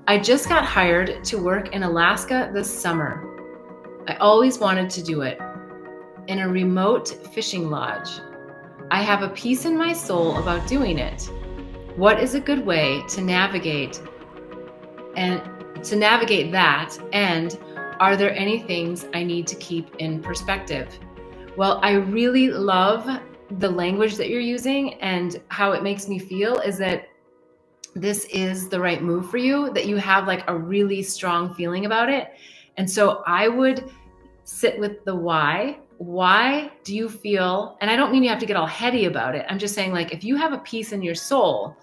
I just got hired to work in Alaska this summer. I always wanted to do it. In a remote fishing lodge. I have a peace in my soul about doing it. What is a good way to navigate that? And are there any things I need to keep in perspective? Well, I really love the language that you're using, and how it makes me feel is that this is the right move for you, that you have like a really strong feeling about it. And so I would sit with the why. Why do you feel, and I don't mean you have to get all heady about it. I'm just saying, like, if you have a peace in your soul,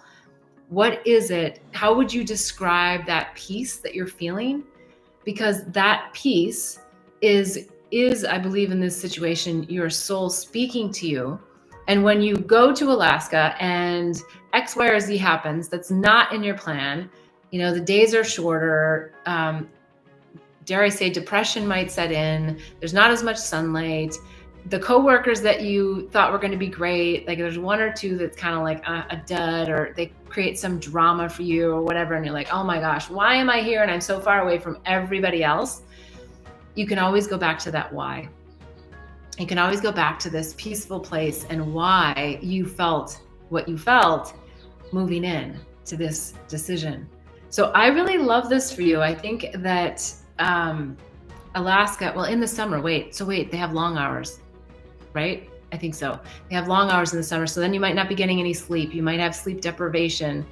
what is it? How would you describe that peace that you're feeling? Because that peace is, I believe, in this situation, your soul speaking to you. And when you go to Alaska and X, Y, or Z happens, that's not in your plan, the days are shorter, dare I say, depression might set in, there's not as much sunlight, the coworkers that you thought were going to be great, like there's one or two that's kind of like a dud, or they create some drama for you or whatever, and you're like, oh my gosh, why am I here and I'm so far away from everybody else? You can always go back to that why. You can always go back to this peaceful place and why you felt what you felt moving in to this decision. So I really love this for you. I think that Alaska, well, in the summer, wait, they have long hours, right? I think so. They have long hours in the summer. So then you might not be getting any sleep. You might have sleep deprivation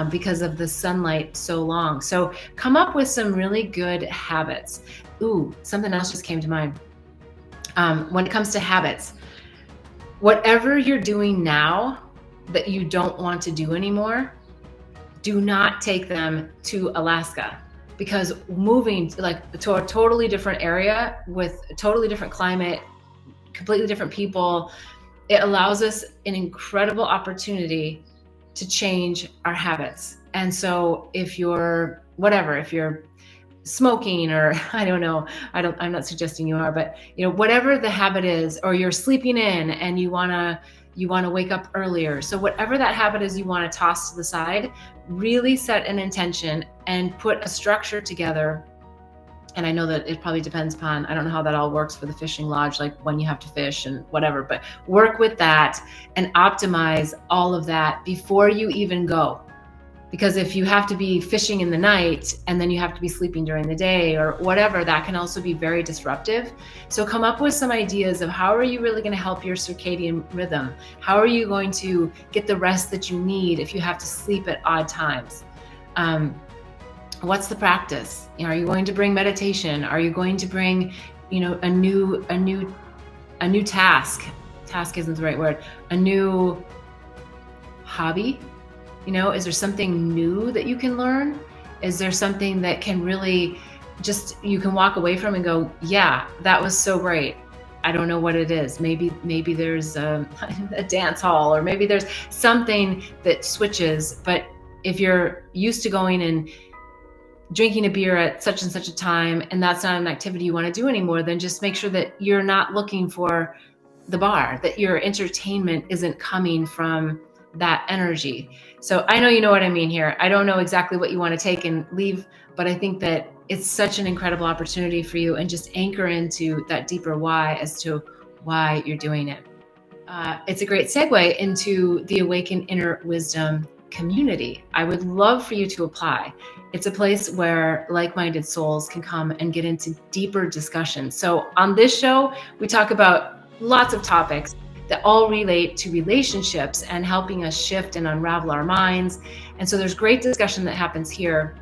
because of the sunlight so long. So come up with some really good habits. Ooh, something else just came to mind. When it comes to habits, whatever you're doing now that you don't want to do anymore, do not take them to Alaska, because moving to a totally different area with a totally different climate, completely different people, it allows us an incredible opportunity to change our habits. And so if you're smoking, or I don't know, I'm not suggesting you are, but whatever the habit is, or you're sleeping in and you want to wake up earlier. So whatever that habit is you want to toss to the side, really set an intention and put a structure together. And I know that it probably depends upon, I don't know how that all works for the fishing lodge, like when you have to fish and whatever, but work with that and optimize all of that before you even go. Because if you have to be fishing in the night and then you have to be sleeping during the day or whatever, that can also be very disruptive. So come up with some ideas of how are you really going to help your circadian rhythm? How are you going to get the rest that you need if you have to sleep at odd times? What's the practice? Are you going to bring meditation? Are you going to bring, a new task? Task isn't the right word. A new hobby? Is there something new that you can learn? Is there something that can really you can walk away from and go, yeah, that was so great. I don't know what it is. Maybe there's a dance hall, or maybe there's something that switches. But if you're used to going and drinking a beer at such and such a time, and that's not an activity you want to do anymore, then just make sure that you're not looking for the bar, that your entertainment isn't coming from that energy. So I know you know what I mean here. I don't know exactly what you want to take and leave, but I think that it's such an incredible opportunity for you, and just anchor into that deeper why as to why you're doing it. It's a great segue into the Awaken Inner Wisdom community. I would love for you to apply. It's a place where like-minded souls can come and get into deeper discussions. So on this show, we talk about lots of topics that all relate to relationships and helping us shift and unravel our minds. And so there's great discussion that happens here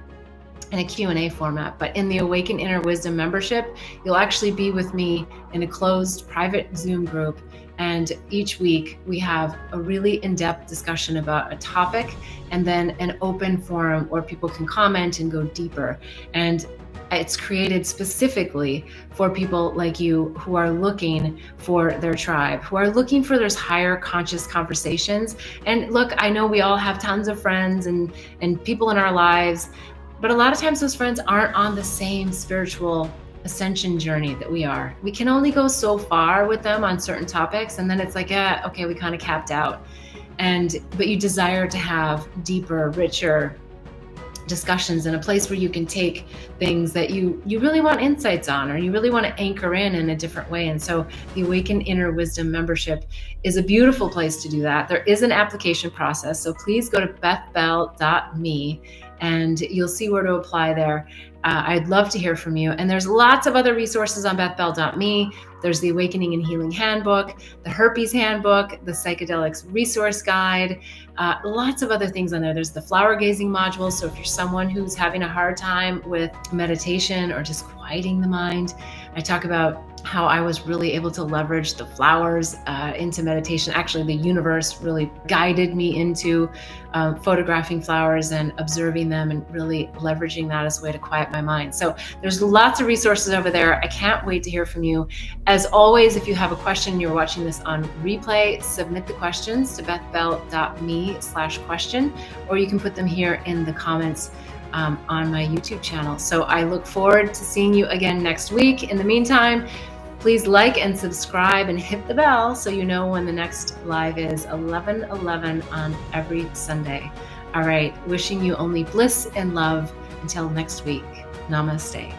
in a Q&A format. But in the Awaken Inner Wisdom membership, you'll actually be with me in a closed private Zoom group. And each week we have a really in-depth discussion about a topic, and then an open forum where people can comment and go deeper. And it's created specifically for people like you who are looking for their tribe, who are looking for those higher conscious conversations. And look, I know we all have tons of friends and people in our lives, but a lot of times those friends aren't on the same spiritual ascension journey that we are. We can only go so far with them on certain topics, and then it's like, yeah, okay, we kind of capped out. But you desire to have deeper, richer discussions and a place where you can take things that you really want insights on, or you really want to anchor in a different way. And so the Awaken Inner Wisdom membership is a beautiful place to do that. There is an application process, so please go to bethbell.me and you'll see where to apply there. I'd love to hear from you. And there's lots of other resources on bethbell.me. There's the Awakening and Healing Handbook, the Herpes Handbook, the Psychedelics Resource Guide, lots of other things on there. There's the flower gazing module. So if you're someone who's having a hard time with meditation or just quieting the mind, I talk about how I was really able to leverage the flowers into meditation. Actually, the universe really guided me into photographing flowers and observing them and really leveraging that as a way to quiet my mind. So there's lots of resources over there. I can't wait to hear from you. As always, if you have a question and you're watching this on replay, submit the questions to bethbell.me/question, or you can put them here in the comments on my YouTube channel. So I look forward to seeing you again next week. In the meantime, please like and subscribe and hit the bell so you know when the next live is, 11:11 on every Sunday. All right, wishing you only bliss and love until next week. Namaste.